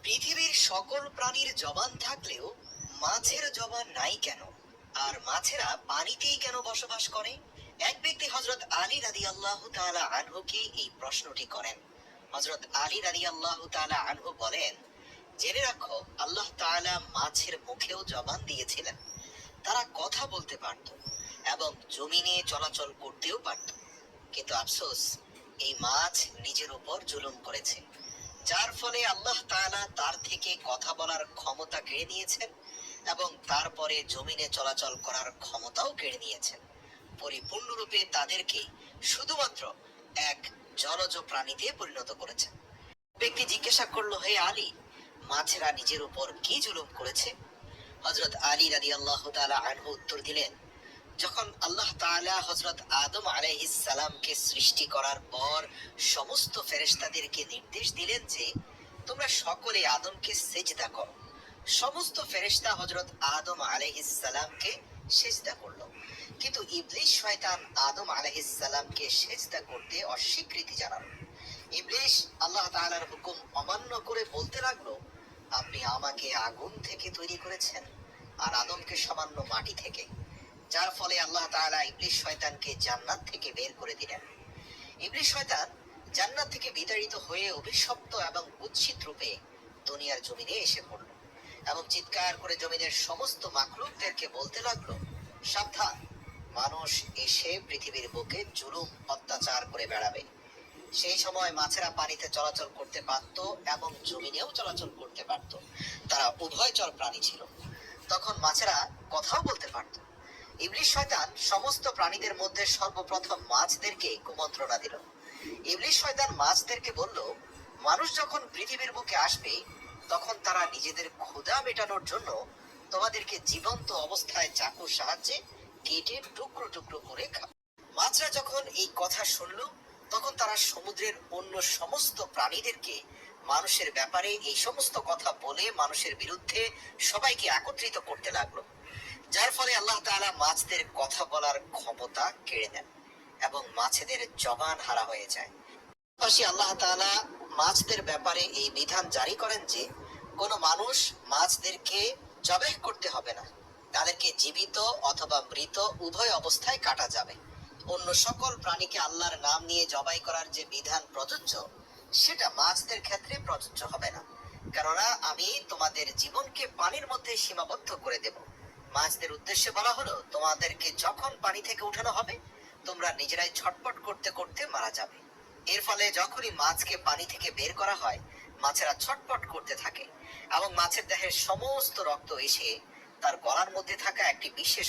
পৃথিবীর সকল প্রাণীর জবান থাকলেও মাছের জবান নাই কেন? আর মাছেরা পানিতেই কেন বসবাস করে? এক ব্যক্তি হযরত আলী রাদিয়াল্লাহু তাআলা আনহুকে এই প্রশ্নটি করেন। হযরত আলী রাদিয়াল্লাহু তাআলা আনহু বলেন, জেনে রাখো, আল্লাহ তাআলা মাছের মুখেও জবান দিয়েছিলেন। তারা কথা বলতে পারত এবং জমিনে চলাচল করতেও পারত। কিন্তু আফসোস, এই মাছ নিজের উপর জুলুম করেছে, যার ফলে আল্লাহ তাআলা তার থেকে কথা বলার ক্ষমতা কেড়ে নিয়েছেন এবং তারপরে জমিনে চলাচল করার ক্ষমতাও কেড়ে নিয়েছেন। পরিপূর্ণরূপে তাদেরকে শুধুমাত্র এক জলজ প্রাণীতে পরিণত করেছেন। ব্যক্তি জিজ্ঞাসা করলো, হে আলী, মাছেরা নিজের উপর কি জুলুম করেছে? হযরত আলী রাদিয়াল্লাহু তাআলা আনহু উত্তর দিলেন, যখন আল্লাহ তাআলা হযরত আদম আলাইহিস সালামকে সৃষ্টি করার পর সমস্ত ফেরেশতাদেরকে নির্দেশ দিলেন যে তোমরা সকলে আদমকে সিজদা করো, সমস্ত ফেরেশতা হযরত আদম আলাইহিস সালামকে সিজদা করলো। কিন্তু ইবলিস শয়তান আদম আলাইহিস সালামকে সিজদা করতে অস্বীকৃতি জানালো। ইবলিস আল্লাহ তাআলার হুকুম অমান্য করে বলতে লাগলো, আপনি আমাকে আগুন থেকে তৈরি করেছেন আর আদমকে সামান্য মাটি থেকে, যার ফলে আল্লাহ তাআলা ইবলিস শয়তানকে জান্নাত থেকে বের করে দিলেন। ইবলিস শয়তান জান্নাত থেকে বিতাড়িত হয়ে অভিশপ্ত এবং কুৎসিত রূপে দুনিয়ার জমিনে এসে পড়ল এবং চিৎকার করে জমিনের সমস্ত মাখলুকদেরকে বলতে লাগলো, সাবধান, মানুষ এসে পৃথিবীর বুকে জুলুম অত্যাচার করে বেড়াবে। সেই সময় মাছেরা পানিতে চলাচল করতে পারত এবং জমিনেও চলাচল করতে পারত। তারা উভয়চর প্রাণী ছিল। তখন মাছেরা কথাও বলতে পারত। ইবলিস শয়তান সমস্ত প্রাণীদের মধ্যে সর্বপ্রথম মাছদেরকে কুমন্ত্রণা দিল। ইবলিস শয়তান মাছদেরকে বলল, মানুষ যখন পৃথিবীর বুকে আসবে তখন তারা নিজেদের ক্ষুধা মেটানোর জন্য তোমাদেরকে জীবন্ত অবস্থায় চাকুর সাহায্যে কেটে টুকরো টুকরো করে খাবে। মাছরা যখন এই কথা শুনল তখন তারা সমুদ্রের অন্য সমস্ত প্রাণীদেরকে মানুষের ব্যাপারে এই সমস্ত কথা বলে মানুষের বিরুদ্ধে সবাইকে একত্রিত করতে লাগলো, যার ফলে আল্লাহ তাআলা মাছদের কথা বলার ক্ষমতা কেড়ে নেন এবং মাছেদের জবান হারা হয়ে যায়। পাশাপাশি আল্লাহ তাআলা মাছদের ব্যাপারে এই বিধান জারি করেন যে কোনো মানুষ মাছদেরকে জবাহ করতে হবে না, তাদেরকে জীবিত অথবা মৃত উভয় অবস্থায় কাটা যাবে। অন্য সকল প্রাণীকে আল্লাহর নাম নিয়ে জবাই করার যে বিধান প্রযোজ্য, সেটা মাছদের ক্ষেত্রে প্রযোজ্য হবে না, কেননা আমি তোমাদের জীবনকে পানির মধ্যে সীমাবদ্ধ করে দেব। মাছদের উদ্দেশ্যে বলা হলো, তোমাদেরকে যখন পানি থেকে উঠানো হবে তোমরা নিজেরাই ছটপট করতে করতে মারা যাবে। এর ফলে যখনই মাছকে পানি থেকে বের করা হয় মাছেরা ছটপট করতে থাকে এবং মাছের দেহের সমস্ত রক্ত এসে তার গলার মধ্যে থাকা একটি বিশেষ